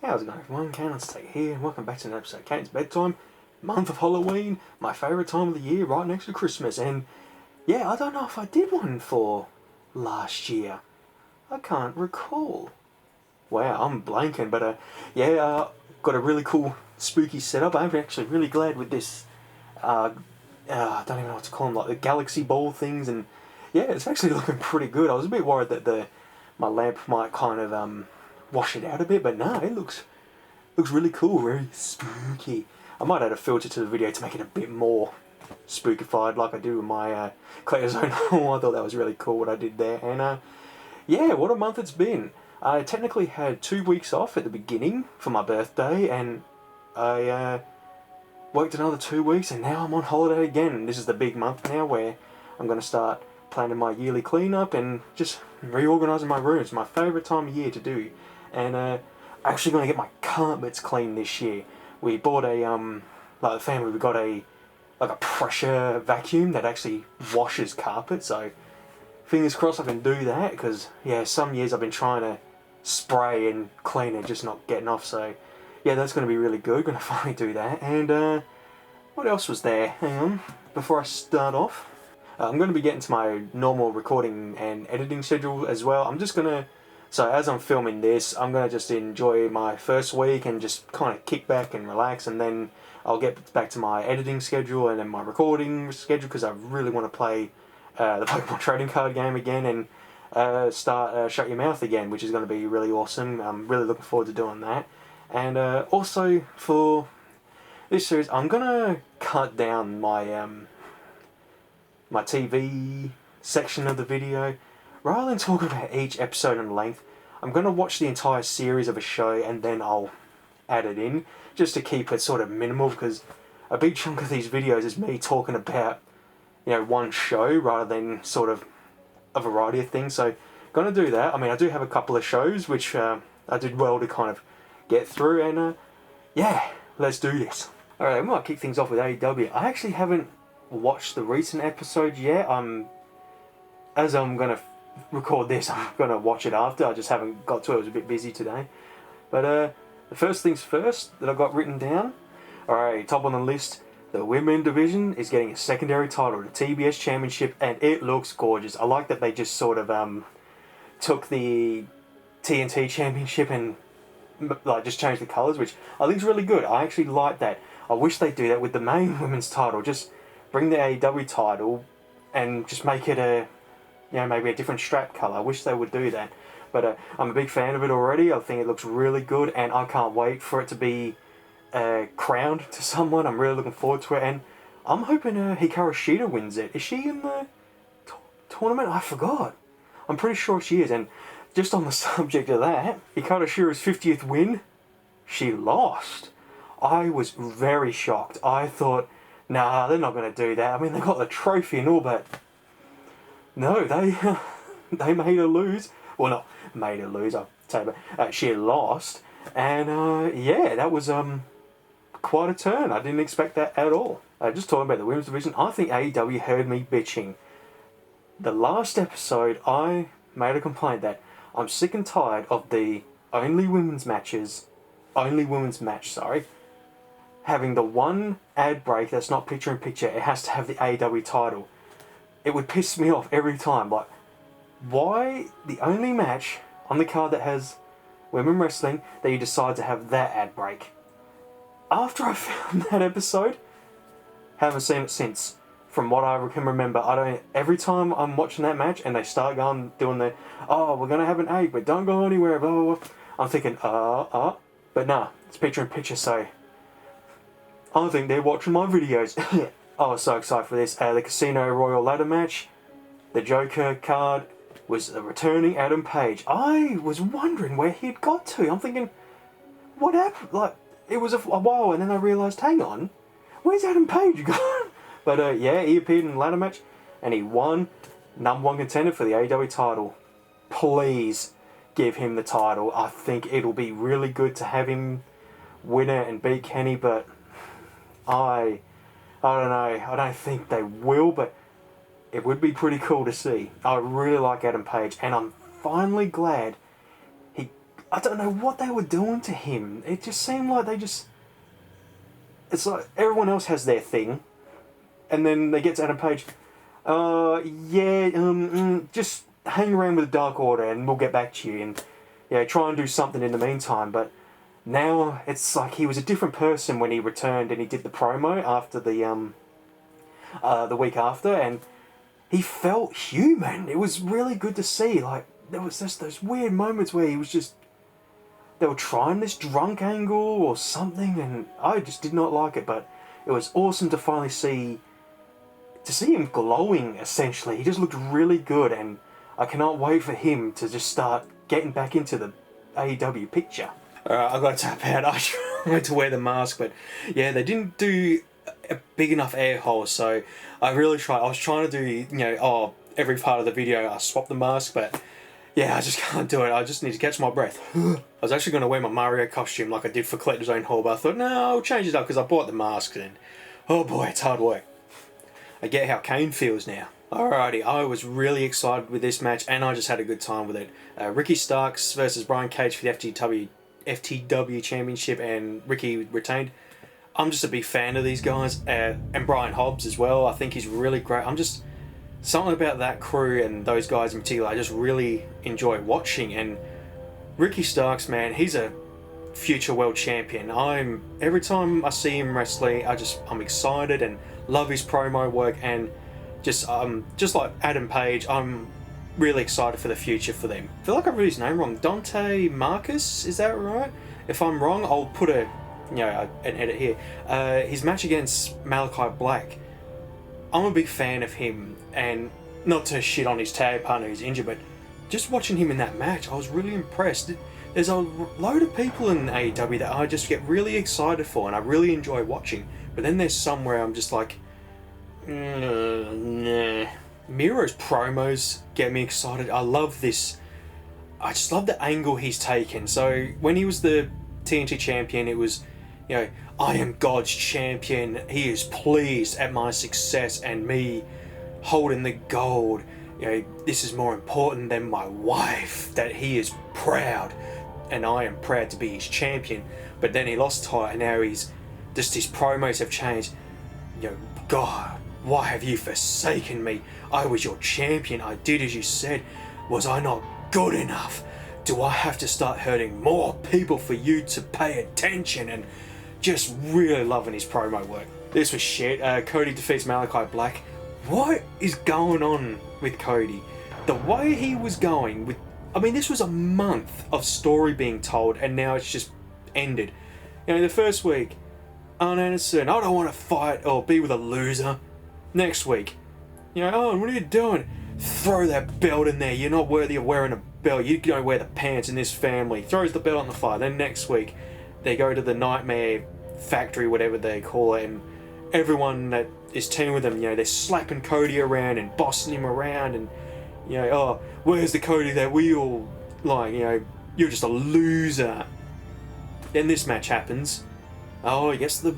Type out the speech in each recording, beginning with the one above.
How's it going, everyone? KayneHunterTaker here, and welcome back to another episode of Kayne's Bedtime. Month of Halloween, my favourite time of the year, right next to Christmas. And yeah, I don't know if I did one for last year. I can't recall. Wow, I'm blanking, but got a really cool spooky setup. I'm actually really glad with this. I don't even know what to call them, like the galaxy ball things, and yeah, it's actually looking pretty good. I was a bit worried that my lamp might kind of wash it out a bit, but no, it looks really cool, very spooky. I might add a filter to the video to make it a bit more spookified, like I do with my Zone. I thought that was really cool what I did there, and yeah, what a month it's been. I technically had 2 weeks off at the beginning for my birthday, and I worked another 2 weeks, and now I'm on holiday again. This is the big month now where I'm going to start planning my yearly cleanup and just reorganising my room. It's my favourite time of year to do. And I'm actually going to get my carpets cleaned this year. We bought like the family, we got a pressure vacuum that actually washes carpet. So fingers crossed I can do that, because yeah, some years I've been trying to spray and clean it, just not getting off. So yeah, that's going to be really good. Going to finally do that. And what else was there? Hang on, before I start off. I'm going to be getting to my normal recording and editing schedule as well. So as I'm filming this, I'm going to just enjoy my first week and just kind of kick back and relax, and then I'll get back to my editing schedule and then my recording schedule, because I really want to play the Pokemon trading card game again and start Shut Your Mouth again, which is going to be really awesome. I'm really looking forward to doing that. And also for this series, I'm going to cut down my my TV section of the video. Rather than talk about each episode in length, I'm going to watch the entire series of a show and then I'll add it in, just to keep it sort of minimal, because a big chunk of these videos is me talking about, one show rather than sort of a variety of things. So going to do that. I mean, I do have a couple of shows which I did well to kind of get through, and yeah, let's do this. Alright, we might kick things off with AEW. I actually haven't watched the recent episode yet. As I'm going to record this, I'm going to watch it after. I just haven't got to it. I was a bit busy today. But the first things first that I've got written down. Alright, top on the list, the women division is getting a secondary title, the TBS Championship, and it looks gorgeous. I like that they just sort of took the TNT Championship and just changed the colours, which I think is really good. I actually like that. I wish they'd do that with the main women's title. Just bring the AEW title and just make it maybe a different strap colour. I wish they would do that. But I'm a big fan of it already. I think it looks really good, and I can't wait for it to be crowned to someone. I'm really looking forward to it, and I'm hoping Hikaru Shida wins it. Is she in the tournament? I forgot. I'm pretty sure she is. And just on the subject of that, Hikaru Shida's 50th win, she lost. I was very shocked. I thought, nah, they're not going to do that. I mean, they got the trophy and all, but no, they made her lose. Well, not made her lose, I'll tell you, but she lost. And yeah, that was quite a turn. I didn't expect that at all. Just talking about the women's division, I think AEW heard me bitching. The last episode, I made a complaint that I'm sick and tired of the only women's match, having the one ad break that's not picture-in-picture. It has to have the AEW title. It would piss me off every time. Like, why the only match on the card that has women wrestling that you decide to have that ad break? After I found that episode, haven't seen it since. From what I can remember, every time I'm watching that match and they start doing the, oh, we're gonna have an ad, but don't go anywhere, blah blah blah. I'm thinking, but nah, it's picture-in-picture, so I think they're watching my videos. I was so excited for this. The Casino Royal ladder match, the Joker card, was a returning Adam Page. I was wondering where he'd got to. I'm thinking, what happened? Like, it was a while, and then I realised, hang on, where's Adam Page gone? But yeah, he appeared in the ladder match, and he won, #1 contender for the AEW title. Please give him the title. I think it'll be really good to have him win it and beat Kenny, but I don't know. I don't think they will, but it would be pretty cool to see. I really like Adam Page, and I'm finally glad I don't know what they were doing to him. It just seemed like they just... It's like everyone else has their thing, and then they get to Adam Page, just hang around with the Dark Order and we'll get back to you, and try and do something in the meantime. But now it's like he was a different person when he returned and he did the promo after the week after, and he felt human. It was really good to see. Like, there was just those weird moments where he was just... They were trying this drunk angle or something, and I just did not like it, but it was awesome to finally see him glowing, essentially. He just looked really good, and I cannot wait for him to just start getting back into the AEW picture. I've got to tap out. I tried to wear the mask, but yeah, they didn't do a big enough air hole, so I really tried. I was trying to do, every part of the video I swapped the mask, but yeah, I just can't do it. I just need to catch my breath. I was actually going to wear my Mario costume like I did for Collector's Own Haul, but I thought, no, I'll change it up because I bought the mask, and oh boy, it's hard work. I get how Kayne feels now. Alrighty, I was really excited with this match, and I just had a good time with it. Ricky Starks versus Brian Cage for the FTW Championship, and Ricky retained. I'm just a big fan of these guys, and Brian Hobbs as well. I think he's really great. Something about that crew and those guys in particular, I just really enjoy watching. And Ricky Starks, man, he's a future world champion. Every time I see him wrestling, I'm excited and love his promo work, and just like Adam Page, I'm really excited for the future for them. I feel like I read his name wrong. Dante Marcus, is that right? If I'm wrong, I'll put an edit here. His match against Malachi Black, I'm a big fan of him, and not to shit on his tag partner who's injured, but just watching him in that match, I was really impressed. There's a load of people in AEW that I just get really excited for, and I really enjoy watching, but then there's some where I'm just like, nah. Miro's promos get me excited. I just love the angle he's taken. So when he was the TNT champion, it was, I am God's champion. He is pleased at my success and me holding the gold. This is more important than my wife, that he is proud, and I am proud to be his champion. But then he lost title, and now his promos have changed. God, why have you forsaken me? I was your champion. I did as you said. Was I not good enough? Do I have to start hurting more people for you to pay attention? And just really loving his promo work. This was shit. Cody defeats Malachi Black. What is going on with Cody? The way he was going with... this was a month of story being told, and now it's just ended. The first week, Arn Anderson, I don't want to fight or be with a loser. Next week, oh, what are you doing? Throw that belt in there. You're not worthy of wearing a belt. You don't wear the pants in this family. Throws the belt on the fire. Then next week, they go to the Nightmare Factory, whatever they call it, and everyone that is teaming with them, they're slapping Cody around and bossing him around, and oh, where's the Cody that we all like? You're just a loser. Then this match happens. Oh, yes, the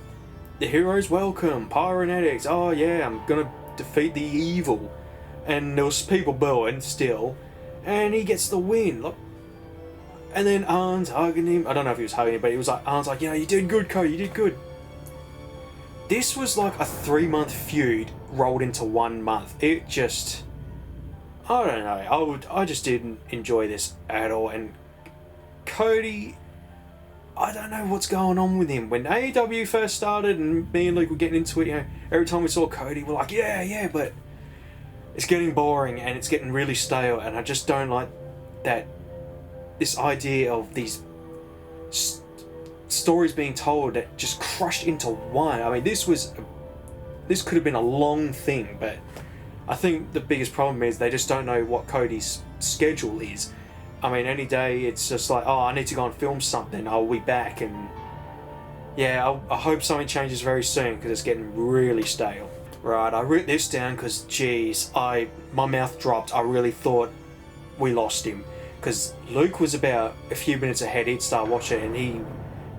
hero's welcome. Pyronetics. Oh yeah, I'm gonna defeat the evil. And there was people booing still, and he gets the win. Look. And then Arn's hugging him. I don't know if he was hugging him, but he was like, Arn's like, you did good, Cody, you did good. This was like a 3-month feud rolled into 1 month. It just... I don't know. I just didn't enjoy this at all. And Cody... I don't know what's going on with him. When AEW first started and me and Luke were getting into it, every time we saw Cody, we're like, yeah, but it's getting boring and it's getting really stale, and I just don't like that. This idea of these stories being told that just crushed into one. This could have been a long thing, but I think the biggest problem is they just don't know what Cody's schedule is. Any day it's just like, oh, I need to go and film something, I'll be back, and yeah, I hope something changes very soon because it's getting really stale. Right, I wrote this down because, geez, my mouth dropped. I really thought we lost him, because Luke was about a few minutes ahead. He'd start watching and he,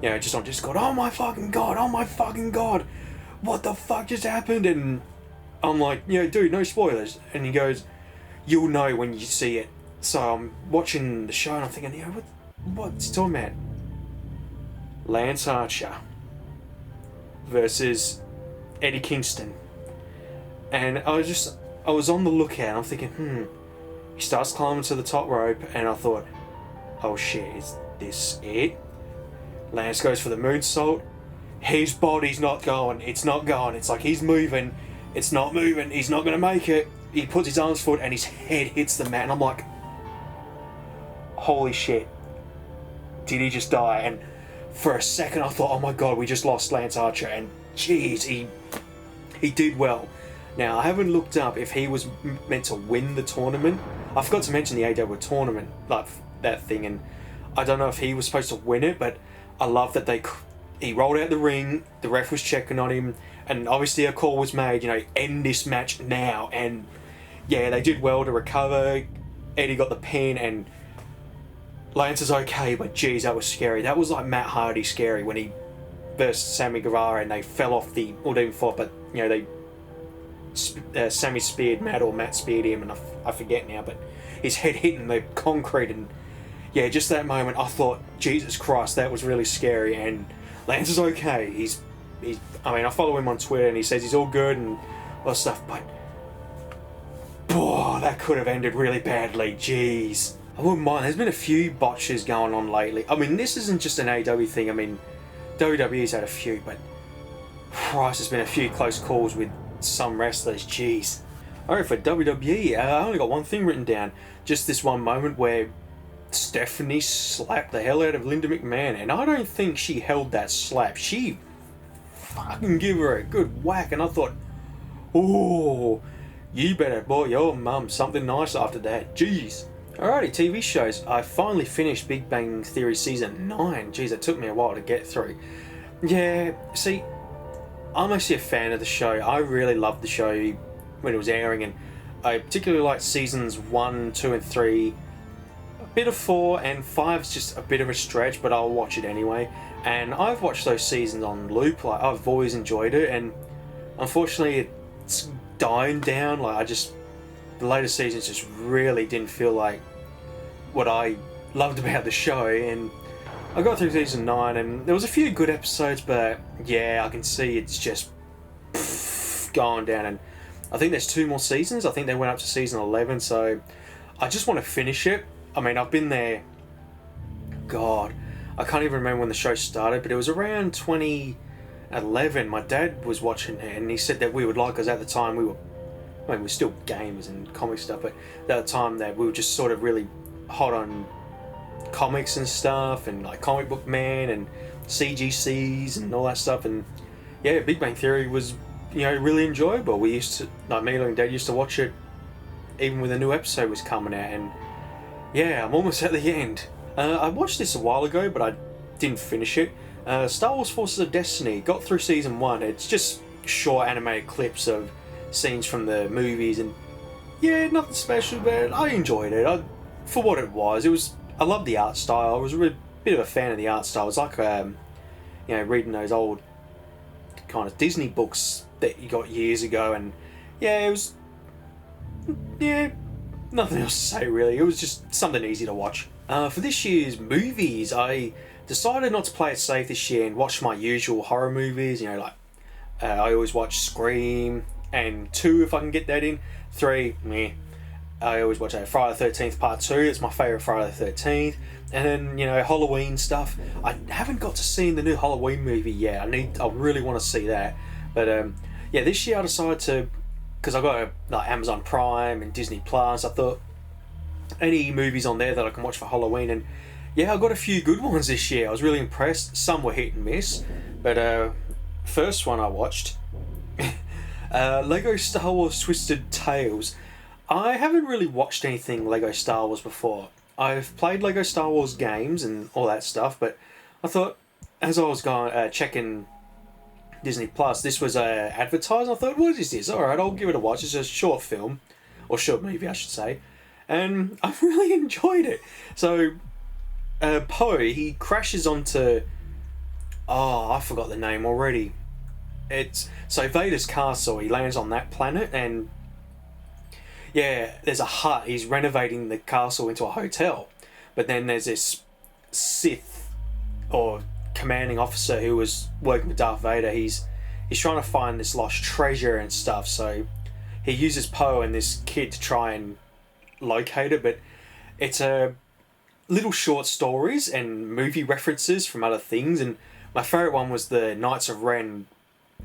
just on Discord, oh my fucking god, what the fuck just happened? And I'm like, dude, no spoilers. And he goes, you'll know when you see it. So I'm watching the show and I'm thinking, What's he talking about? Lance Archer versus Eddie Kingston. And I was on the lookout. I'm thinking, He starts climbing to the top rope, and I thought, oh shit, is this it? Lance goes for the moonsault. His body's not going. It's not going. It's like he's moving. It's not moving. He's not going to make it. He puts his arms forward, and his head hits the mat. And I'm like, holy shit. Did he just die? And for a second, I thought, oh my god, we just lost Lance Archer. And jeez, he did well. Now, I haven't looked up if he was meant to win the tournament. I forgot to mention the AW tournament, like that thing, and I don't know if he was supposed to win it, but I love that he rolled out the ring, the ref was checking on him, and obviously a call was made, end this match now, and yeah, they did well to recover. Eddie got the pin, and Lance is okay, but geez, that was scary. That was like Matt Hardy scary when he versed Sammy Guevara and they fell off they didn't fall, but Sammy speared Matt, or Matt speared him, and I forget now, but his head hitting the concrete, and yeah, just that moment, I thought, Jesus Christ, that was really scary. And Lance is okay. I follow him on Twitter, and he says he's all good and all that stuff, but that could have ended really badly. Jeez, I wouldn't mind. There's been a few botches going on lately. This isn't just an AW thing. WWE's had a few, but Christ, there's been a few close calls with some wrestlers. Jeez. Alright, for WWE, I only got one thing written down. Just this one moment where Stephanie slapped the hell out of Linda McMahon, and I don't think she held that slap. She fucking gave her a good whack, and I thought, oh, you better bought your mum something nice after that. Jeez. Alrighty, TV shows. I finally finished Big Bang Theory Season 9. Jeez, it took me a while to get through. Yeah, see, I'm actually a fan of the show. I really loved the show when it was airing, and I particularly liked Seasons 1, 2 and 3. A bit of 4 and 5's just a bit of a stretch, but I'll watch it anyway. And I've watched those seasons on loop. Like, I've always enjoyed it, and unfortunately it's dying down. The later seasons just really didn't feel like what I loved about the show, and I got through Season 9 and there was a few good episodes, but yeah, I can see it's just going down, and I think there's 2 more seasons. I think they went up to Season 11, so I just want to finish it. I've been there, God, I can't even remember when the show started, but it was around 2011. My dad was watching it, and he said that we would like, because at the time we were still gamers and comic stuff, but at the time that we were just sort of really hot on comics and stuff, and like Comic Book Man and CGCs and all that stuff, and yeah, Big Bang Theory was really enjoyable. We used to, me and Dad used to watch it even when a new episode was coming out, and yeah, I'm almost at the end. I watched this a while ago, but I didn't finish it. Star Wars Forces of Destiny, got through Season 1. It's just short animated clips of scenes from the movies, and yeah, nothing special, but I enjoyed it. For what it was, I loved the art style. I was a bit of a fan of the art style. It was like reading those old kind of Disney books that you got years ago, and yeah, it was nothing else to say really. It was just something easy to watch. For this year's movies, I decided not to play it safe this year and watch my usual horror movies. I always watch Scream, and 2 if I can get that in. 3, meh. I always watch Friday the 13th Part 2. It's my favourite Friday the 13th. And then, Halloween stuff. I haven't got to see the new Halloween movie yet. I really want to see that. But this year I decided to, because I got Amazon Prime and Disney Plus, I thought any movies on there that I can watch for Halloween, and yeah, I got a few good ones this year. I was really impressed. Some were hit and miss, but first one I watched, Lego Star Wars Twisted Tales. I haven't really watched anything Lego Star Wars before. I've played Lego Star Wars games and all that stuff, but I thought, as I was going checking Disney Plus, this was advertised. I thought, what is this? Alright, I'll give it a watch. It's a short film, or short movie I should say, and I've really enjoyed it. So Poe, he crashes onto, I forgot the name already. It's Vader's castle. He lands on that planet, and yeah, there's a hut. He's renovating the castle into a hotel, but then there's this Sith or commanding officer who was working with Darth Vader. He's trying to find this lost treasure and stuff, so he uses Poe and this kid to try and locate it, but it's a little short stories and movie references from other things, and my favourite one was the Knights of Ren.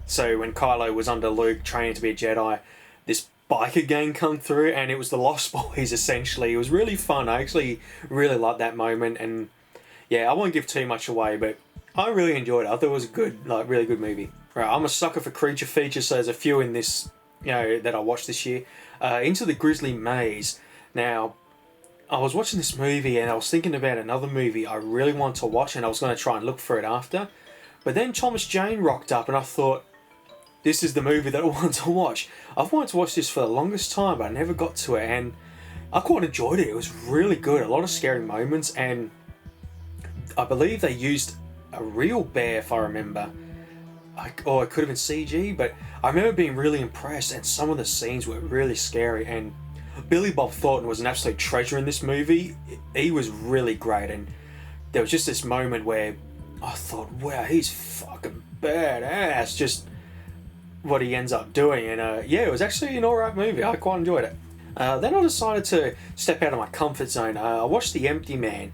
So when Kylo was under Luke training to be a Jedi, this biker gang come through, and it was the Lost Boys essentially. It was really fun. I actually really liked that moment, and yeah, I won't give too much away, but I really enjoyed it. I thought it was a good, like, really good movie. Right, I'm a sucker for creature features, so there's a few in this, that I watched this year. Into the Grizzly Maze. Now, I was watching this movie and I was thinking about another movie I really want to watch, and I was going to try and look for it after. But then Thomas Jane rocked up and I thought, this is the movie that I want to watch. I've wanted to watch this for the longest time, but I never got to it, and I quite enjoyed it. It was really good. A lot of scary moments, and I believe they used a real bear, if I remember. Or it could have been CG, but I remember being really impressed, and some of the scenes were really scary, and Billy Bob Thornton was an absolute treasure in this movie. He was really great, and there was just this moment where I thought, wow, he's fucking badass, just what he ends up doing, and yeah, it was actually an alright movie. I quite enjoyed it. Then I decided to step out of my comfort zone. I watched The Empty Man.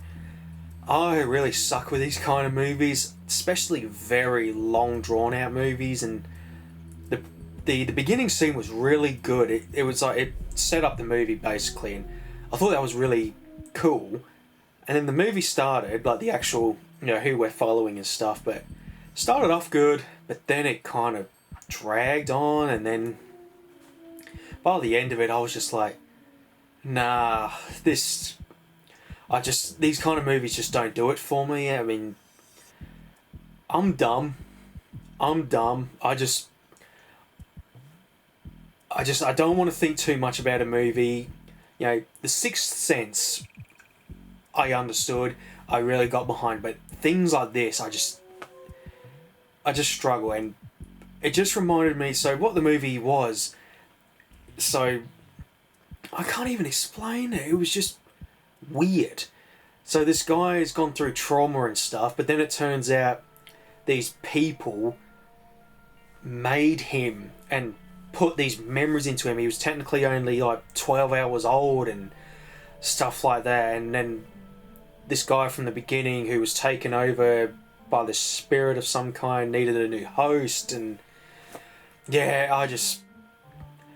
I really suck with these kind of movies, especially very long drawn out movies, and the beginning scene was really good. It was like, it set up the movie basically, and I thought that was really cool. And then the movie started, like the actual, who we're following and stuff, but started off good, but then it kind of dragged on, and then by the end of it I was just like, nah, these kind of movies just don't do it for me. I mean, I'm dumb. I don't want to think too much about a movie. The Sixth Sense, I understood, I really got behind, but things like this, I just struggle, and it just reminded me, so what the movie was, so I can't even explain it. It was just weird. So this guy has gone through trauma and stuff, but then it turns out these people made him and put these memories into him. He was technically only like 12 hours old and stuff like that, and then this guy from the beginning who was taken over by the spirit of some kind needed a new host, and yeah,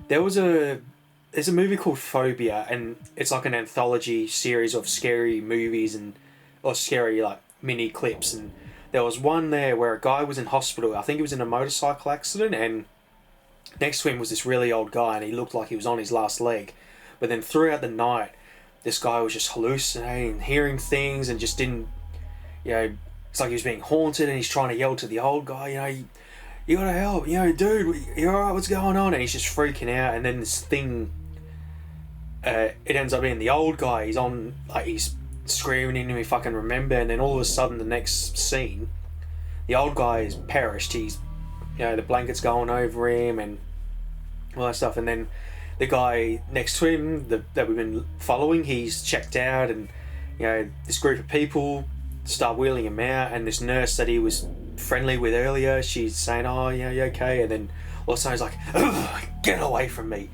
there's a movie called Phobia, and it's like an anthology series of scary movies or scary like mini clips, and there was one there where a guy was in hospital. I think he was in a motorcycle accident, and next to him was this really old guy, and he looked like he was on his last leg. But then throughout the night, this guy was just hallucinating, hearing things, and just didn't, it's like he was being haunted, and he's trying to yell to the old guy, you gotta help, dude, you alright, what's going on? And he's just freaking out, and then this thing, it ends up being the old guy. He's screaming at him if I can remember, and then all of a sudden the next scene, the old guy is perished. He's, the blanket's going over him and all that stuff, and then the guy next to him that we've been following, he's checked out, and this group of people start wheeling him out, and this nurse that he was friendly with earlier, she's saying, oh yeah, you okay? And then all of a sudden he's like, get away from me.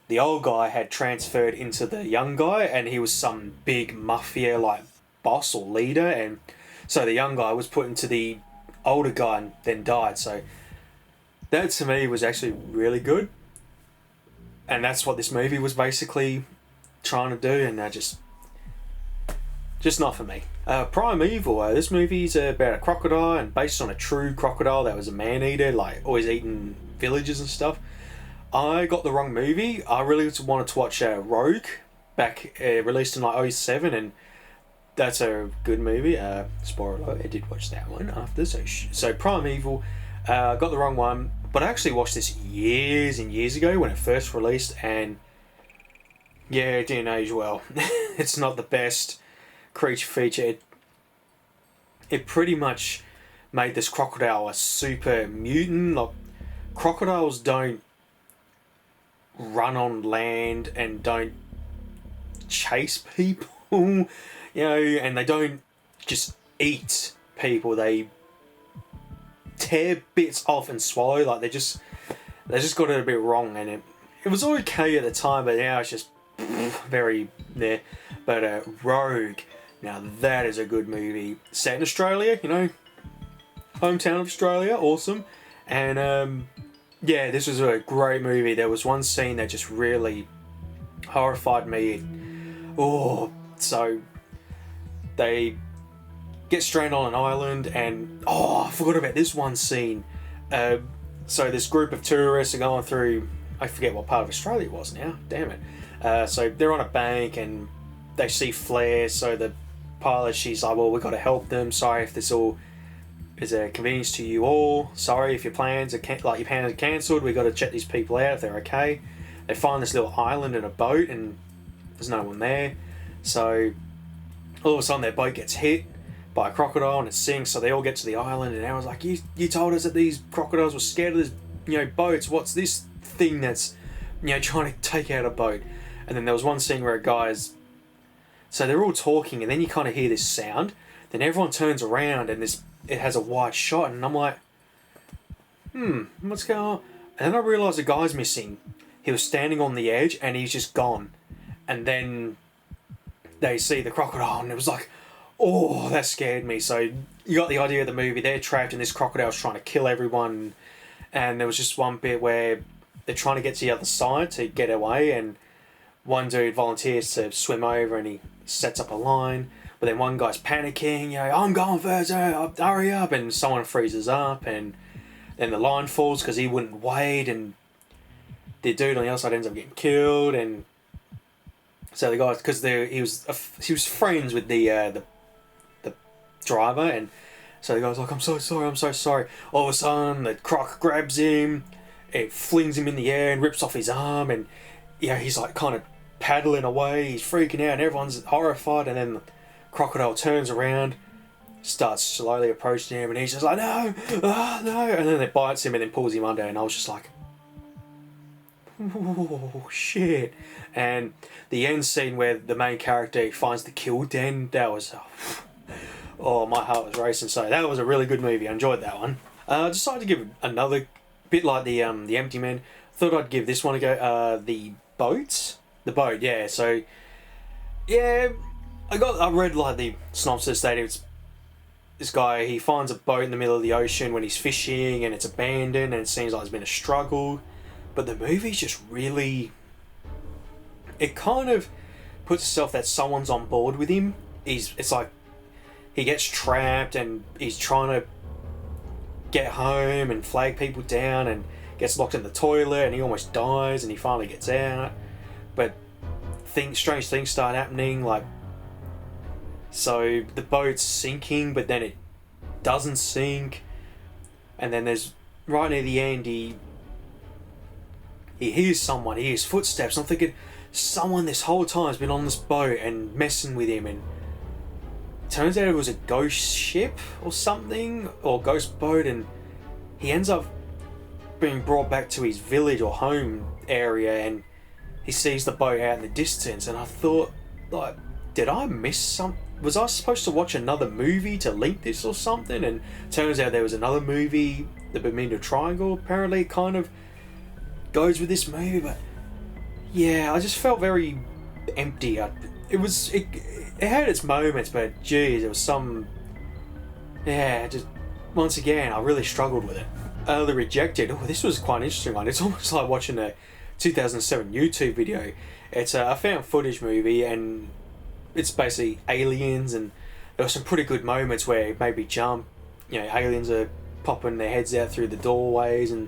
The old guy had transferred into the young guy, and he was some big mafia like boss or leader, and so the young guy was put into the older guy and then died. So that to me was actually really good, and that's what this movie was basically trying to do, and just not for me. Primeval, this movie's about a crocodile, and based on a true crocodile that was a man-eater, like always eating villages and stuff. I got the wrong movie. I really wanted to watch Rogue, back released in like 2007, and that's a good movie. Spoiler alert, I did watch that one after. So Primeval, got the wrong one, but I actually watched this years and years ago when it first released, and yeah, it didn't age well. It's not the best creature feature. It pretty much made this crocodile a super mutant. Like, crocodiles don't run on land and don't chase people. you know, and they don't just eat people, they tear bits off and swallow, like they just got it a bit wrong, and it was okay at the time, but now it's just very there. But Rogue, now that is a good movie, set in Australia, you know, hometown of Australia, awesome. And yeah, this was a great movie. There was one scene that just really horrified me. So they get stranded on an island, and I forgot about this one scene. So this group of tourists are going through, I forget what part of Australia it was now, damn it. So they're on a bank and they see flares, so the pilot, she's like, well, we've got to help them, sorry if this all is a convenience to you all, sorry if your plans are cancelled, we've got to check these people out if they're okay. They find this little island in a boat and there's no one there, so all of a sudden their boat gets hit by a crocodile and it sinks, so they all get to the island, and I was like, you told us that these crocodiles were scared of this, you know, boats, what's this thing that's, you know, trying to take out a boat? And then there was one scene where a guy's, so they're all talking, and then you kind of hear this sound, then everyone turns around and it has a wide shot, and I'm like, what's going on? And then I realised the guy's missing. He was standing on the edge and he's just gone. And then they see the crocodile, and it was like, oh, that scared me. So you got the idea of the movie. They're trapped and this crocodile's trying to kill everyone. And there was just one bit where they're trying to get to the other side to get away, and one dude volunteers to swim over and he sets up a line. But then one guy's panicking, you know, I'm going first, hurry up. And someone freezes up, and then the line falls because he wouldn't wait, and the dude on the other side ends up getting killed. And so the guy, because he was friends with the driver, and so the guy's like, I'm so sorry. All of a sudden the croc grabs him, it flings him in the air and rips off his arm, and yeah, he's like kind of paddling away, he's freaking out and everyone's horrified, and then the crocodile turns around, starts slowly approaching him, and he's just like, no, and then it bites him and then pulls him under, and I was just like, oh shit. And the end scene where the main character finds the kill den, that was my heart was racing. So that was a really good movie. I enjoyed that one. I decided to give another bit like the Empty Man. Thought I'd give this one a go. The boat, yeah. So yeah, I read like the synopsis that it's this guy, he finds a boat in the middle of the ocean when he's fishing, and it's abandoned, and it seems like there's been a struggle. But the movie's just really, it kind of puts itself that someone's on board with him. It's like he gets trapped and he's trying to get home and flag people down, and gets locked in the toilet and he almost dies, and he finally gets out. But strange things start happening, like, so the boat's sinking, but then it doesn't sink. And then there's, right near the end, he hears someone, he hears footsteps. I'm thinking, someone this whole time has been on this boat and messing with him, and turns out it was a ghost ship or something, or ghost boat, and he ends up being brought back to his village or home area, and he sees the boat out in the distance, and I thought, like, did I miss something? Was I supposed to watch another movie to link this or something? And turns out there was another movie, the Bermuda Triangle, apparently kind of goes with this movie. But yeah, I just felt very empty. It had its moments, but geez, it was some, yeah, just once again I really struggled with it. The Rejected, this was quite an interesting one. It's almost like watching a 2007 YouTube video. It's a found footage movie, and it's basically aliens, and there were some pretty good moments where it made me jump. You know, aliens are popping their heads out through the doorways and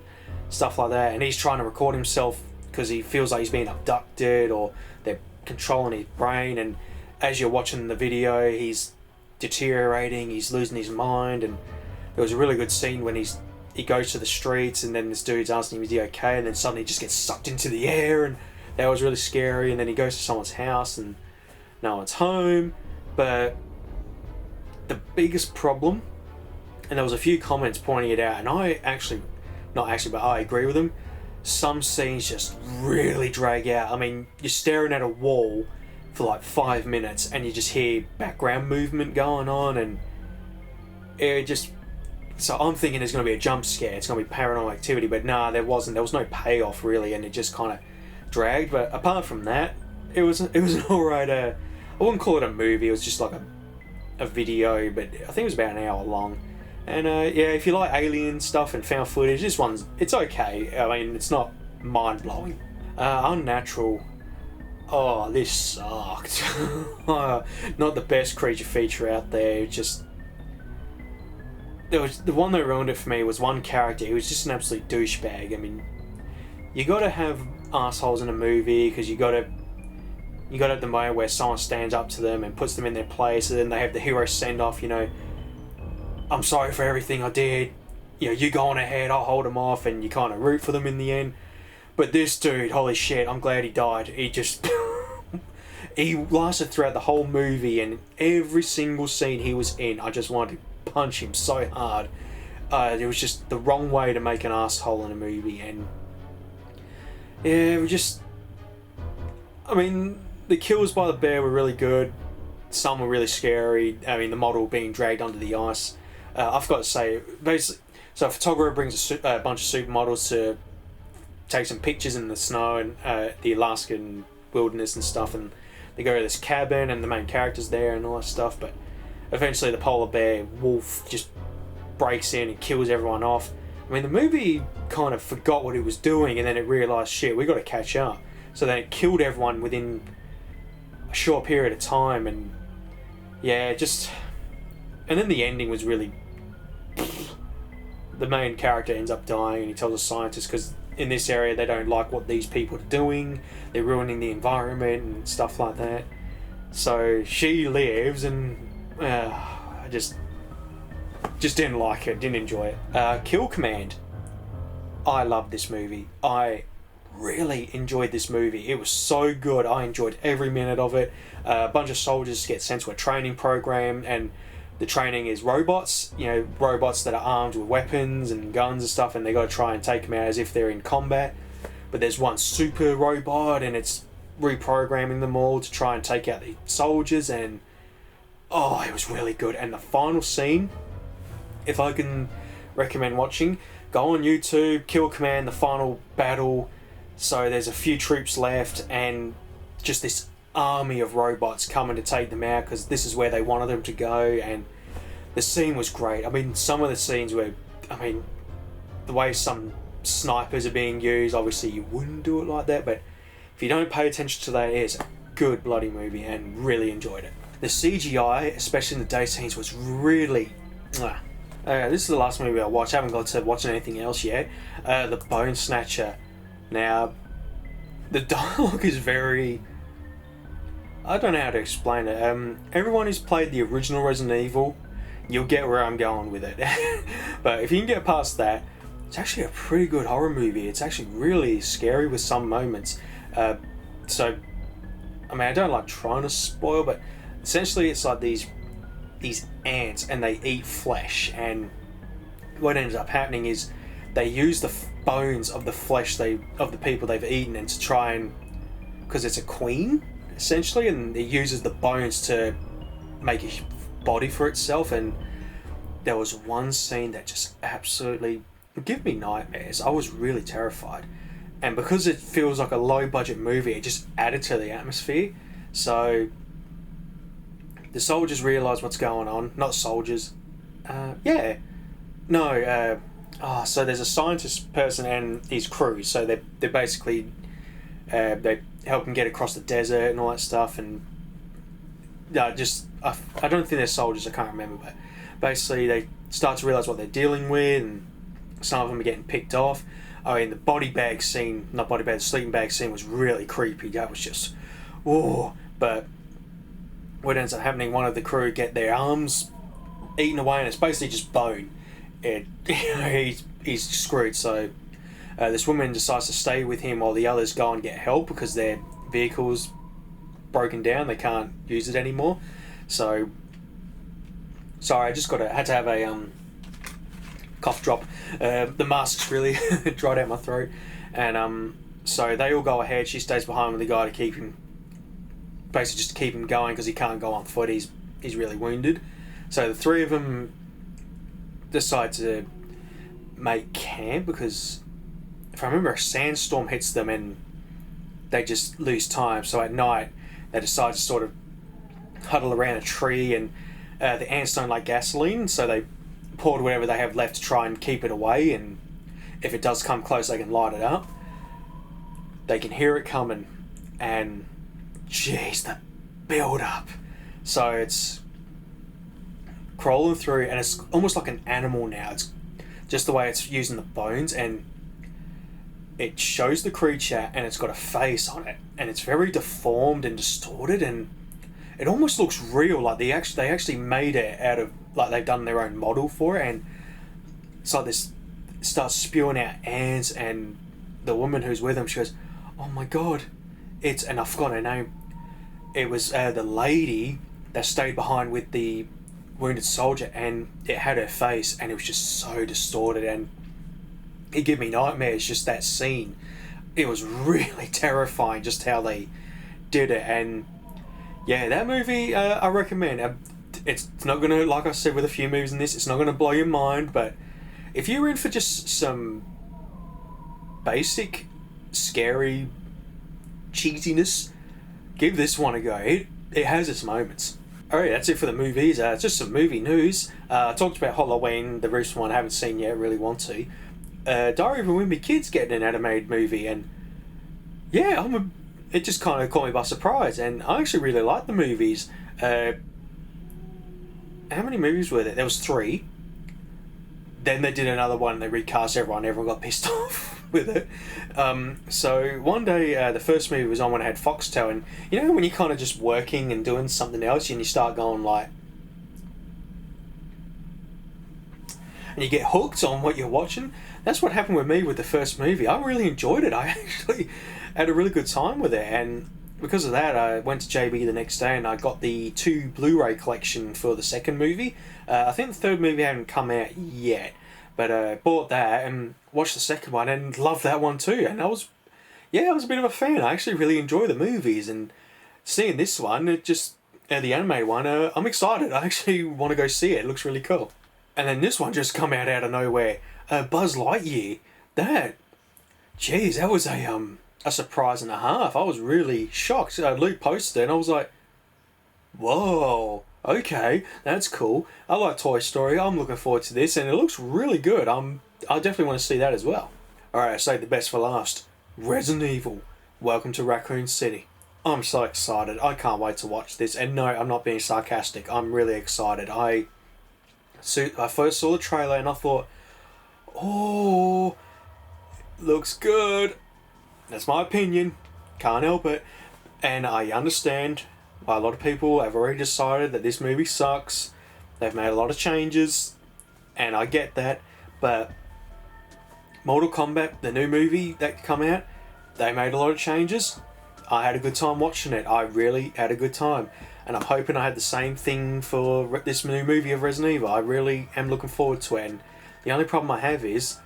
stuff like that, and he's trying to record himself because he feels like he's being abducted, or they're controlling his brain. And as you're watching the video, he's deteriorating, he's losing his mind. And there was a really good scene when he goes to the streets, and then this dude's asking him, is he okay, and then suddenly he just gets sucked into the air, and that was really scary. And then he goes to someone's house and no one's home. But the biggest problem, and there was a few comments pointing it out, and I agree with them, some scenes just really drag out. I mean, you're staring at a wall for like 5 minutes, and you just hear background movement going on, and it just... So I'm thinking there's going to be a jump scare, it's going to be paranormal activity, but nah, there wasn't. There was no payoff really, and it just kind of dragged. But apart from that, it was an alright. I wouldn't call it a movie. It was just like a video, but I think it was about an hour long. And yeah, if you like alien stuff and found footage, this one's... it's okay. I mean, it's not mind blowing. Unnatural. Oh, this sucked. Not the best creature feature out there. Just... there was the one that ruined it for me was one character. He was just an absolute douchebag. I mean, you got to have assholes in a movie because you got to have the moment where someone stands up to them and puts them in their place, and then they have the hero send off. You know, I'm sorry for everything I did. You know, you go on ahead. I'll hold them off, and you kind of root for them in the end. But this dude, holy shit! I'm glad he died. He just he lasted throughout the whole movie, and every single scene he was in, I just wanted to punch him so hard. It was just the wrong way to make an asshole in a movie, and yeah, it was just... I mean, the kills by the bear were really good. Some were really scary. I mean, the model being dragged under the ice. I forgot to say, basically, so a photographer brings a bunch of supermodels to take some pictures in the snow and the Alaskan wilderness and stuff, and they go to this cabin, and the main character's there and all that stuff, but eventually the polar bear wolf just breaks in and kills everyone off. I mean, the movie kind of forgot what it was doing, and then it realised, shit, we got to catch up. So then it killed everyone within a short period of time, and yeah, just... and then the ending was really... the main character ends up dying, and he tells a scientist, because in this area they don't like what these people are doing, they're ruining the environment and stuff like that. So she lives, and I just didn't like it, didn't enjoy it. Kill Command. I loved this movie. I really enjoyed this movie. It was so good. I enjoyed every minute of it. A bunch of soldiers get sent to a training program, and the training is robots, you know, robots that are armed with weapons and guns and stuff, and they got to try and take them out as if they're in combat. But there's one super robot, and it's reprogramming them all to try and take out the soldiers, and oh, it was really good. And the final scene, if I can recommend watching, go on YouTube, Kill Command, the final battle. So there's a few troops left, and just this army of robots coming to take them out, because this is where they wanted them to go, and the scene was great. I mean, some of the scenes were... I mean, the way some snipers are being used, obviously you wouldn't do it like that, but if you don't pay attention to that, it's a good bloody movie, and really enjoyed it. The CGI, especially in the day scenes, was really... this is the last movie I watched. I haven't got to watching anything else yet. The Bone Snatcher. Now, the dialogue is very... I don't know how to explain it. Everyone who's played the original Resident Evil, you'll get where I'm going with it. But if you can get past that, it's actually a pretty good horror movie. It's actually really scary with some moments. So, I mean, I don't like trying to spoil, but essentially it's like these ants, and they eat flesh, and what ends up happening is they use the bones of the flesh of the people they've eaten, and to try and... because it's a queen, essentially, and it uses the bones to make a body for itself. And there was one scene that just absolutely gave me nightmares. I was really terrified, and because it feels like a low budget movie, it just added to the atmosphere. So the soldiers realise what's going on. Not soldiers. So there's a scientist person and his crew. So they're basically... they help him get across the desert and all that stuff. And I don't think they're soldiers, I can't remember. But basically they start to realise what they're dealing with, and some of them are getting picked off. Oh, and the sleeping bag scene was really creepy. That was just... oh. But what ends up happening, one of the crew get their arms eaten away, and it's basically just bone. He's screwed. So this woman decides to stay with him while the others go and get help, because their vehicle's broken down. They can't use it anymore. So sorry, I had to have a cough drop. The mask's really dried out my throat, and so they all go ahead. She stays behind with the guy to keep him basically just to keep him going because he can't go on foot. He's really wounded. So the three of them decide to make camp because, if I remember, a sandstorm hits them and they just lose time. So at night they decide to sort of huddle around a tree, and the ants don't like gasoline, so they poured whatever they have left to try and keep it away, and if it does come close they can light it up. They can hear it coming, and jeez, the build up. So it's crawling through, and it's almost like an animal now. It's just the way it's using the bones, and it shows the creature and it's got a face on it, and it's very deformed and distorted, and it almost looks real, like they actually made it out of, like they've done their own model for it. And it's like this starts spewing out ants, and the woman who's with him, she goes, oh my god, and I forgot her name. It was the lady that stayed behind with the wounded soldier, and it had her face, and it was just so distorted, and it gave me nightmares, just that scene. It was really terrifying just how they did it. And yeah, that movie I recommend. It's not gonna, like I said with a few movies in this, it's not gonna blow your mind, but if you're in for just some basic scary cheesiness, give this one a go. It has its moments. Alright, that's it for the movies. It's just some movie news. I talked about Halloween, the recent one I haven't seen yet, really want to. Diary of a Wimpy Kid's getting an animated movie, and yeah, it just kind of caught me by surprise, and I actually really like the movies. How many movies were there? There was 3. Then they did another one, they recast everyone got pissed off with it. So one day, the first movie was on when I had Foxtel, and you know when you're kind of just working and doing something else, and you start going like, and you get hooked on what you're watching. That's what happened with me with the first movie. I really enjoyed it. I actually had a really good time with it, and because of that I went to JB the next day and I got the 2 Blu-ray collection for the second movie. I think the third movie hadn't come out yet, but I bought that and watched the second one and loved that one too. And I was a bit of a fan. I actually really enjoy the movies, and seeing this one, the animated one, I'm excited. I actually want to go see it. It looks really cool. And then this one just come out of nowhere. Buzz Lightyear. That was a surprise and a half. I was really shocked. Luke posted it and I was like, whoa, okay, that's cool. I like Toy Story. I'm looking forward to this, and it looks really good. I definitely want to see that as well. Alright, I saved the best for last. Resident Evil. Welcome to Raccoon City. I'm so excited. I can't wait to watch this. And no, I'm not being sarcastic. I'm really excited. I first saw the trailer and I thought, oh, looks good. That's my opinion. Can't help it. And I understand why a lot of people have already decided that this movie sucks. They've made a lot of changes, and I get that. But Mortal Kombat, the new movie that come out, they made a lot of changes. I had a good time watching it. I really had a good time. And I'm hoping I had the same thing for this new movie of Resident Evil. I really am looking forward to it. And the only problem I have is,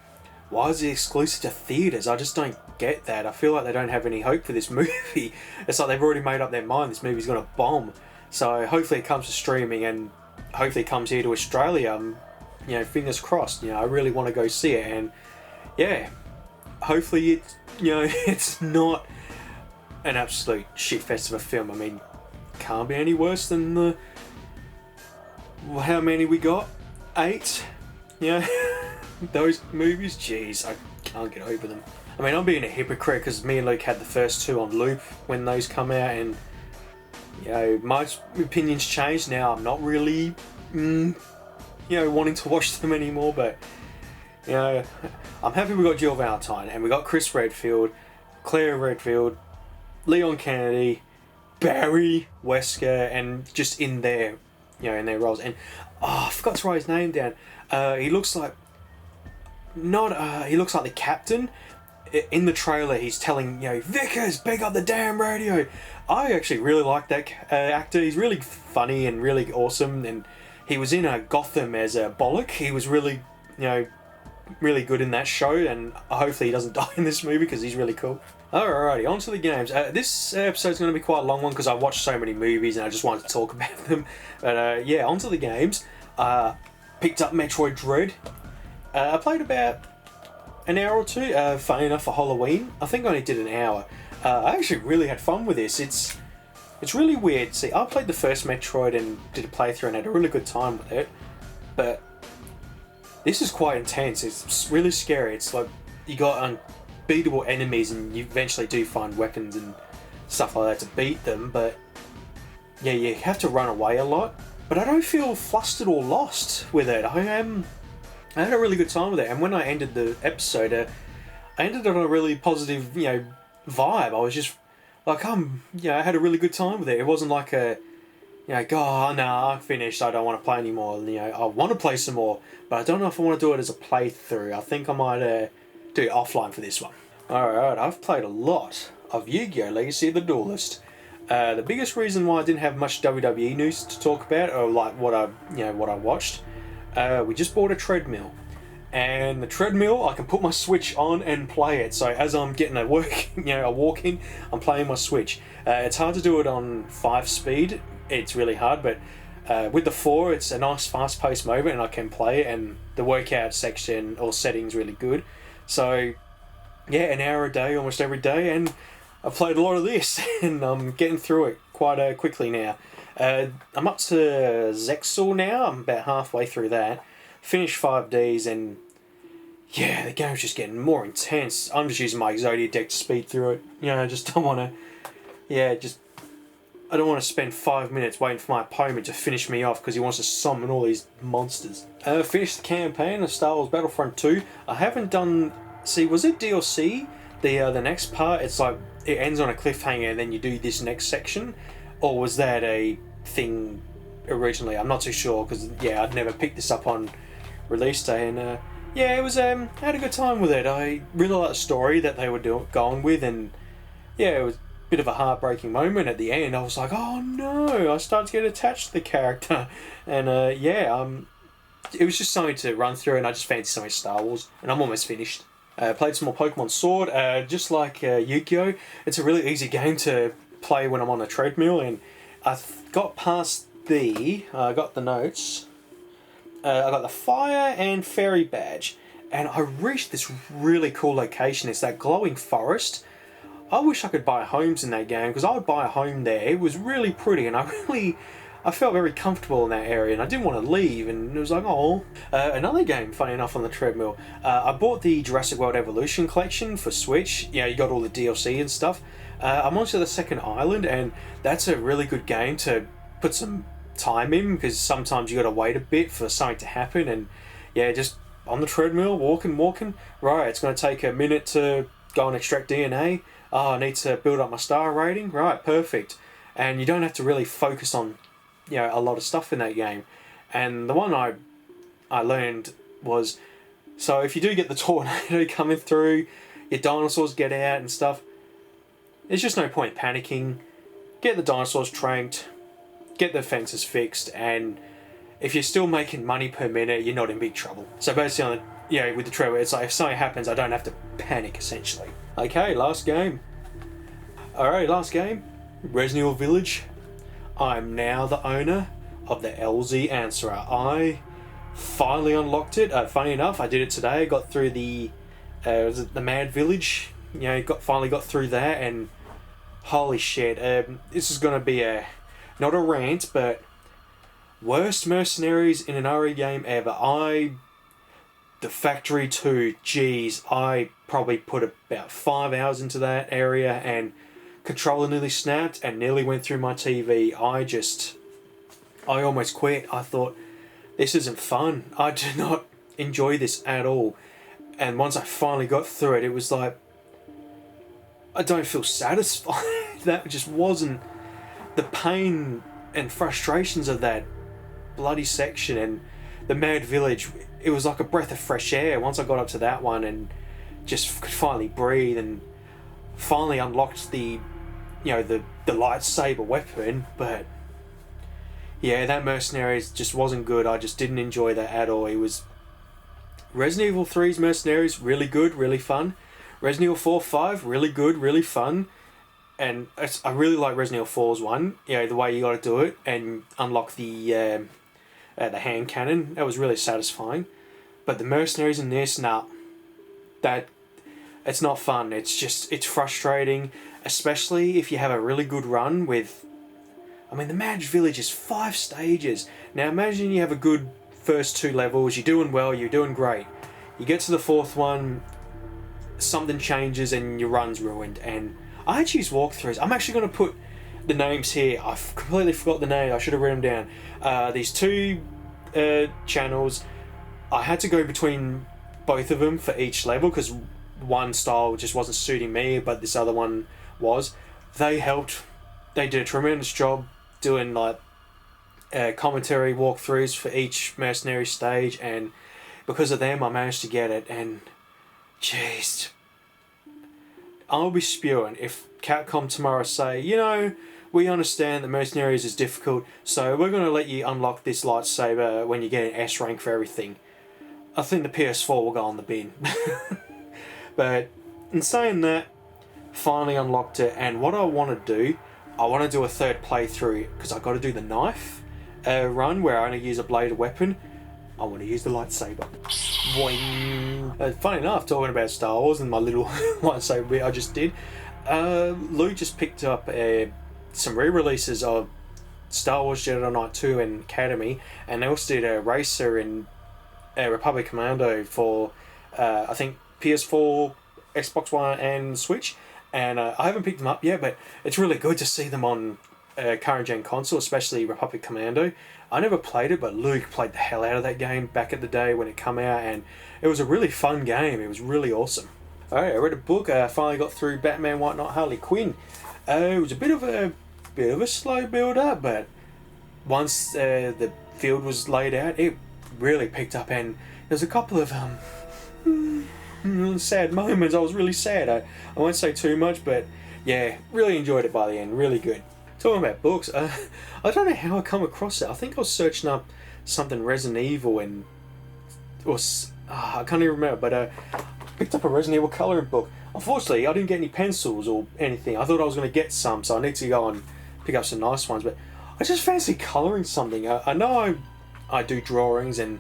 why is it exclusive to theatres? I just don't get that. I feel like they don't have any hope for this movie. It's like they've already made up their mind this movie's going to bomb. So hopefully it comes to streaming, and hopefully it comes here to Australia. Fingers crossed. I really want to go see it, and yeah, hopefully it's not an absolute shitfest of a film. I mean, can't be any worse than how many we got? 8? Those movies, jeez, I can't get over them. I mean, I'm being a hypocrite because me and Luke had the first 2 on loop when those come out, and my opinions changed now. I'm not really wanting to watch them anymore, but I'm happy we got Jill Valentine, and we got Chris Redfield, Claire Redfield, Leon Kennedy, Barry Wesker, and just in their roles. And I forgot to write his name down. He looks like the captain. In the trailer, he's telling, Vickers, pick up the damn radio. I actually really like that actor. He's really funny and really awesome, and he was in Gotham as a Bollock. He was really, really good in that show, and hopefully he doesn't die in this movie because he's really cool. Alrighty, on to the games. This episode's going to be quite a long one because I watched so many movies and I just wanted to talk about them. But yeah, on to the games. Picked up Metroid Dread. I played about an hour or two. Funny enough, for Halloween. I think I only did an hour. I actually really had fun with this. It's really weird. See, I played the first Metroid and did a playthrough and had a really good time with it. But this is quite intense. It's really scary. It's like you got unbeatable enemies and you eventually do find weapons and stuff like that to beat them. But yeah, you have to run away a lot. But I don't feel flustered or lost with it. I had a really good time with it. And when I ended the episode, I ended on a really positive, vibe. I was just like, I had a really good time with it. It wasn't like oh no, I'm finished, I don't want to play anymore. I want to play some more, but I don't know if I want to do it as a playthrough. I think I might do it offline for this one. Alright, I've played a lot of Yu-Gi-Oh! Legacy of the Duelist. The biggest reason why I didn't have much WWE news to talk about, or like what I watched, we just bought a treadmill. And the treadmill, I can put my Switch on and play it. So as I'm getting a walk in, I'm playing my Switch. It's hard to do it on 5 speed. It's really hard, but with the 4, it's a nice fast-paced moment, and I can play it. And the workout section or settings really good. So yeah, an hour a day, almost every day, and I've played a lot of this, and I'm getting through it quite quickly now. I'm up to Zexal now. I'm about halfway through that. Finished 5Ds, and yeah, the game's just getting more intense. I'm just using my Exodia deck to speed through it. I just don't want to. I don't want to spend 5 minutes waiting for my opponent to finish me off because he wants to summon all these monsters. Finished the campaign of Star Wars Battlefront 2. I haven't done. See, was it DLC? The next part, it's like it ends on a cliffhanger, and then you do this next section, or was that a thing originally? I'm not too sure because I'd never picked this up on release day, and it was I had a good time with it. I really liked the story that they were going with, and it was a bit of a heartbreaking moment at the end. I was like, oh no, I started to get attached to the character, and it was just something to run through, and I just fancied something Star Wars, and I'm almost finished. Played some more Pokemon Sword, just like Yu-Gi-Oh! It's a really easy game to play when I'm on a treadmill, and I got past I got the notes. I got the Fire and Fairy badge, and I reached this really cool location. It's that glowing forest. I wish I could buy homes in that game because I would buy a home there. It was really pretty, and I felt very comfortable in that area, and I didn't want to leave. And it was like, another game, funny enough, on the treadmill. I bought the Jurassic World Evolution collection for Switch. You got all the DLC and stuff. I'm onto the second island, and that's a really good game to put some time in because sometimes you got to wait a bit for something to happen, and just on the treadmill, walking. Right, it's going to take a minute to go and extract DNA. Oh, I need to build up my star rating. Right, perfect. And you don't have to really focus on a lot of stuff in that game. And the one I learned was, so if you do get the tornado coming through, your dinosaurs get out and stuff, there's just no point panicking. Get the dinosaurs tranked, get the fences fixed, and if you're still making money per minute, you're not in big trouble. So basically, with the treadmill, it's like if something happens, I don't have to panic, essentially. Okay, last game. Alright, last game. Resident Evil Village. I'm now the owner of the LZ Answerer. I finally unlocked it. Funny enough, I did it today. I got through the Mad Village. Finally got through that, and holy shit. This is going to be not a rant, but worst mercenaries in an RE game ever. The Factory 2, geez, I probably put about 5 hours into that area, and controller nearly snapped and nearly went through my TV. I almost quit. I thought, this isn't fun. I do not enjoy this at all. And once I finally got through it, it was like, I don't feel satisfied. That just wasn't the pain and frustrations of that bloody section. And the Mad Village, it was like a breath of fresh air once I got up to that one and just could finally breathe and finally unlocked the lightsaber weapon. But that Mercenaries just wasn't good. I just didn't enjoy that at all. It was Resident Evil 3's Mercenaries, really good, really fun. Resident Evil 4, 5, really good, really fun. And I really like Resident Evil 4's one. You know, the way you got to do it and unlock the hand cannon. That was really satisfying. But the mercenaries in this, nah, that it's not fun. It's frustrating, especially if you have a really good run with. I mean, the Madge Village is 5 stages. Now imagine you have a good first 2 levels. You're doing well. You're doing great. You get to the 4th one, something changes and your run's ruined. And I had to use walkthroughs. I'm actually going to put the names here. I've completely forgot the name. I should have written them down. These 2 channels, I had to go between both of them for each level because one style just wasn't suiting me, but this other one was. They helped. They did a tremendous job doing like commentary walkthroughs for each mercenary stage, and because of them I managed to get it. And jeez, I'll be spewing if Capcom tomorrow say, you know, we understand that mercenaries is difficult, so we're going to let you unlock this lightsaber when you get an S rank for everything. I think the PS4 will go on the bin. But in saying that, finally unlocked it, and what I want to do, I want to do a 3rd playthrough because I got to do the knife run where I only use a bladed weapon. I want to use the lightsaber. Boing. Funny enough, talking about Star Wars and my little lightsaber bit I just did, Lou just picked up some re-releases of Star Wars Jedi Knight 2 and Academy, and they also did a racer in Republic Commando for I think PS4, Xbox One and Switch, and I haven't picked them up yet, but it's really good to see them on current gen console, especially Republic Commando. I never played it, but Luke played the hell out of that game back in the day when it came out, and it was a really fun game. It was really awesome. Alright, I read a book. I finally got through Batman White Knight Harley Quinn. It was a bit of a slow build up, but once the field was laid out, it really picked up, and there's a couple of sad moments. I was really sad. I won't say too much, but yeah, really enjoyed it by the end. Really good. Talking about books, I don't know how I come across it. I think I was searching up something Resident Evil and I can't even remember, but picked up a Resident Evil colouring book. Unfortunately, I didn't get any pencils or anything. I thought I was going to get some, so I need to go and pick up some nice ones. But I just fancy colouring something. I know I do drawings, and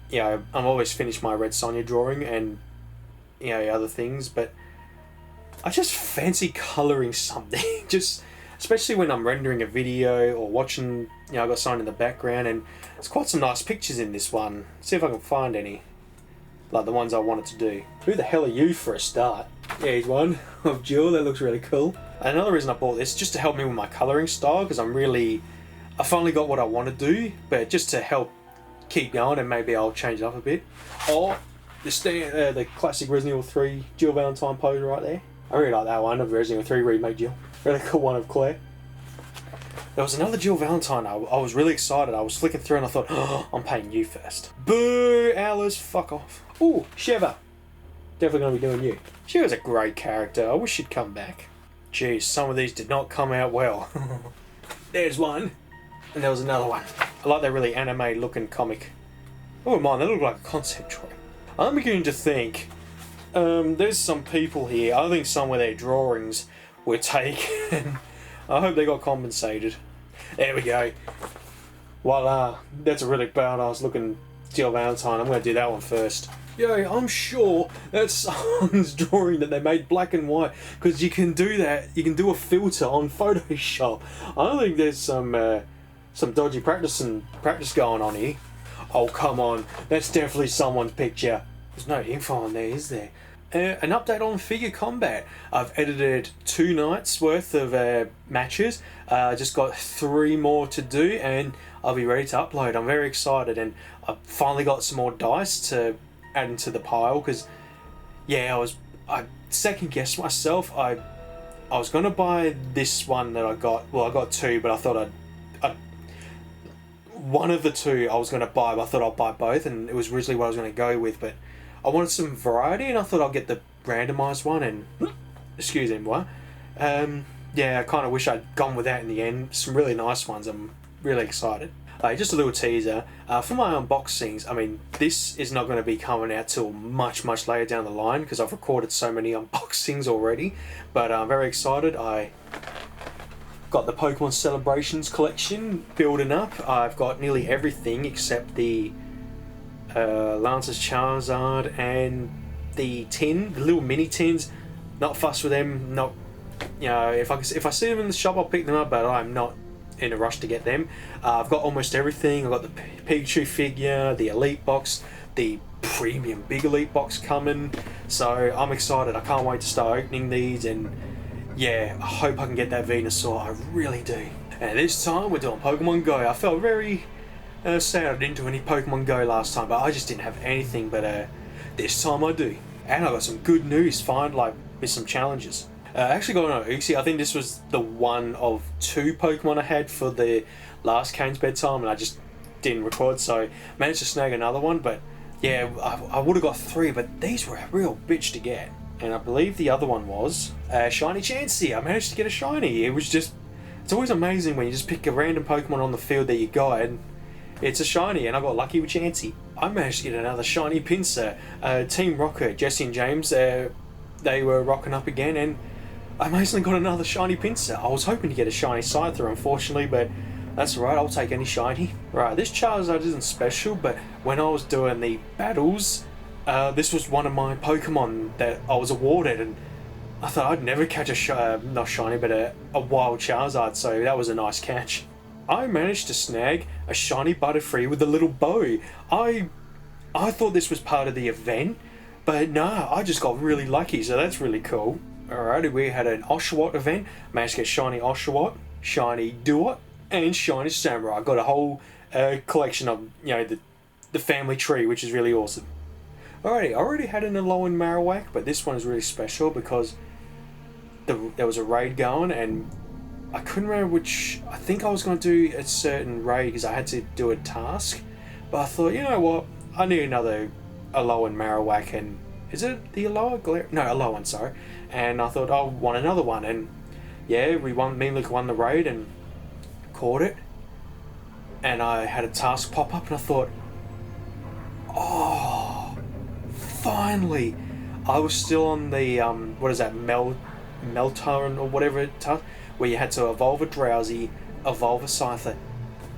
you know I'm always finished my Red Sonja drawing and you know other things, but I just fancy colouring something. Just especially when I'm rendering a video or watching, you know, I got something in the background, and there's quite some nice pictures in this one. See if I can find any, like the ones I wanted to do. Who the hell are you for a start? Yeah, here's one of Jill. That looks really cool. Another reason I bought this, just to help me with my colouring style, because I finally got what I want to do, but just to help keep going, and maybe I'll change it up a bit. Or the classic Resident Evil 3 Jill Valentine pose right there. I really like that one of Resident Evil 3 remake Jill. Really cool one of Claire. There was another Jill Valentine. I was really excited. I was flicking through and I thought, oh, I'm paying you first. Boo, Alice, fuck off. Ooh, Sheva. Definitely going to be doing you. She was a great character. I wish she'd come back. Jeez, some of these did not come out well. There's one. And there was another one. I like that really anime looking comic. Oh, mine, they look like a concept drawing. I'm beginning to think there's some people here. I think some of their drawings were taken. I hope they got compensated. There we go. Voila. That's a really badass looking Jill Valentine. I'm going to do that one first. Yo, I'm sure that's someone's drawing that they made black and white, because you can do that. You can do a filter on Photoshop. I don't think there's some dodgy practice going on here. Oh, come on. That's definitely someone's picture. There's no info on there, is there? An update on figure combat. I've edited 2 nights worth of matches. Just got 3 more to do, and I'll be ready to upload. I'm very excited, and I've finally got some more dice to add into the pile, because yeah, I second guessed myself. I was gonna buy this one that I got. Well, I got 2, but I thought one of the 2 I was gonna buy, but I thought I'd buy both, and it was originally what I was gonna go with, but I wanted some variety, and I thought I'll get the randomised one, and excuse me, what? Yeah, I kind of wish I'd gone with that in the end. Some really nice ones. I'm really excited. Just a little teaser for my unboxings. I mean, this is not going to be coming out till much later down the line because I've recorded so many unboxings already. But I'm very excited. I got the Pokemon Celebrations collection building up. I've got nearly everything except the Lance's Charizard and the tin, the little mini tins. Not fussed with them. Not, if I see them in the shop, I'll pick them up. But I'm not in a rush to get them. I've got almost everything. I've got the Pikachu figure, the Elite box, the premium Big Elite box coming. So I'm excited. I can't wait to start opening these, and yeah, I hope I can get that Venusaur. I really do. And this time we're doing Pokemon Go. I felt very sad I didn't do any Pokemon Go last time, but I just didn't have anything. But this time I do. And I got some good news, with some challenges. I actually got an Uxie. I think this was the one of 2 Pokemon I had for the last Kayne's bedtime, and I just didn't record, so managed to snag another one. But yeah, I would have got 3, but these were a real bitch to get. And I believe the other one was Shiny Chansey. I managed to get a shiny. It's always amazing when you just pick a random Pokemon on the field that you got and it's a shiny, and I got lucky with Chansey. I managed to get another shiny Pinsir. Team Rocket, Jesse and James, they were rocking up again, and I amazingly got another shiny Pinsir. I was hoping to get a shiny Scyther, unfortunately, but that's alright, I'll take any shiny. Right, this Charizard isn't special, but when I was doing the battles, this was one of my Pokemon that I was awarded, and I thought I'd never catch not shiny, but a wild Charizard, so that was a nice catch. I managed to snag a shiny Butterfree with a little bow. I thought this was part of the event, but no, I just got really lucky, so that's really cool. Alrighty, we had an Oshawott event. Managed to get shiny Oshawott, shiny Duot, and shiny Samurai. I got a whole collection of, the family tree, which is really awesome. Alrighty, I already had an Alolan Marowak, but this one is really special because there was a raid going, and I couldn't remember which. I think I was going to do a certain raid because I had to do a task, but I thought, you know what, I need another Alolan Marowak, and is it the Alolan? No, Alolan, sorry. And I thought, I want another one, and yeah, me and Luke won the raid and caught it, and I had a task pop up, and I thought, oh, finally! I was still on the what is that, Meltarn or whatever task, where you had to evolve a Drowsy, evolve a Scyther,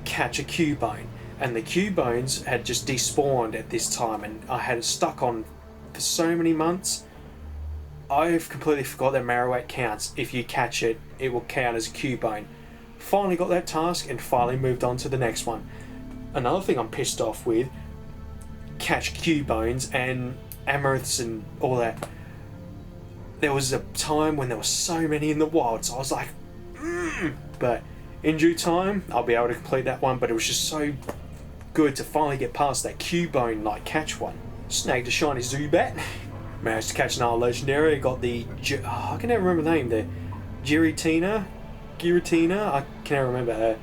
catch a Cubone, and the Cubones had just despawned at this time, and I had it stuck on for so many months. I've completely forgot that Marowak counts. If you catch it, it will count as a Cubone. Finally got that task and finally moved on to the next one. Another thing I'm pissed off with, catch Cubones and Amariths and all that. There was a time when there were so many in the wild, so I was like, but in due time, I'll be able to complete that one, but it was just so good to finally get past that Cubone like catch one. Snagged a shiny Zubat. Managed to catch another legendary. Got the I can never remember the name. The Giratina. I can never remember.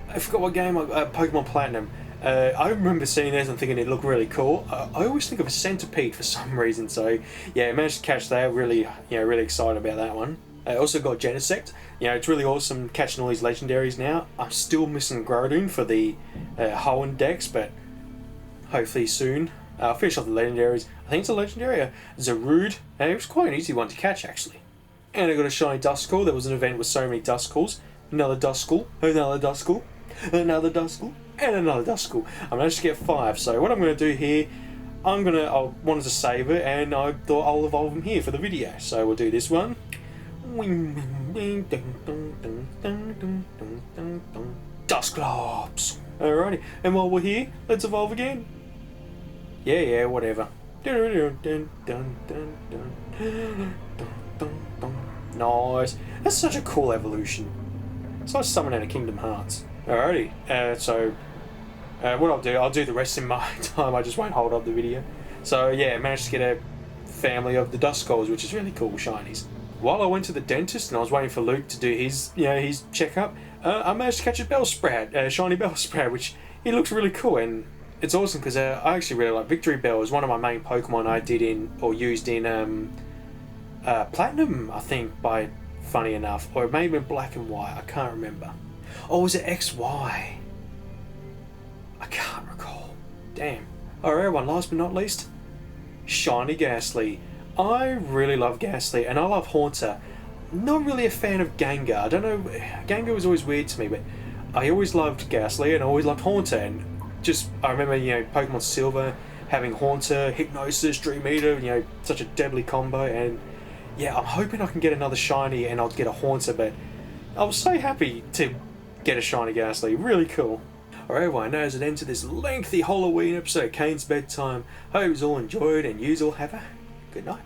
I forgot what game. Pokemon Platinum. I remember seeing this and thinking it looked really cool. I always think of a centipede for some reason. So yeah, managed to catch that. Really, really excited about that one. I also got Genesect. It's really awesome catching all these legendaries now. I'm still missing Groudon for the Hoenn Dex, but hopefully soon. I'll finish off the legendaries. I think it's a legendary, Zarude. It was quite an easy one to catch, actually. And I got a shiny Duskull. There was an event with so many Duskulls. Another Duskull, another Duskull, another Duskull, and another Duskull. I managed to get 5. So what I'm going to do here, I wanted to save it, and I thought I'll evolve them here for the video. So we'll do this one. Dusclops. Alrighty, and while we're here, let's evolve again. Yeah, whatever. Nice. That's such a cool evolution. It's like someone out of Kingdom Hearts. Alrighty, so what I'll do the rest in my time. I just won't hold up the video. So yeah, managed to get a family of the Duskulls, which is really cool, shinies. While I went to the dentist and I was waiting for Luke to do his checkup, I managed to catch a Bellsprout, shiny Bellsprout, which it looks really cool, and it's awesome because I actually really like Victory Bell. It was one of my main Pokemon I used in Platinum, I think, funny enough, or it may have been Black and White, I can't remember. Oh, was it XY? I can't recall. Damn. Alright everyone, last but not least, Shiny Ghastly. I really love Ghastly, and I love Haunter. Not really a fan of Gengar. I don't know, Gengar was always weird to me, but I always loved Ghastly and I always loved Haunter. And just, I remember, Pokemon Silver having Haunter, Hypnosis, Dream Eater, such a deadly combo. And yeah, I'm hoping I can get another Shiny and I'll get a Haunter, but I was so happy to get a Shiny Ghastly. Really cool. Alright everyone, now as it ends to this lengthy Halloween episode of Kayne's Bedtime, hope you all enjoyed and you all have a good night.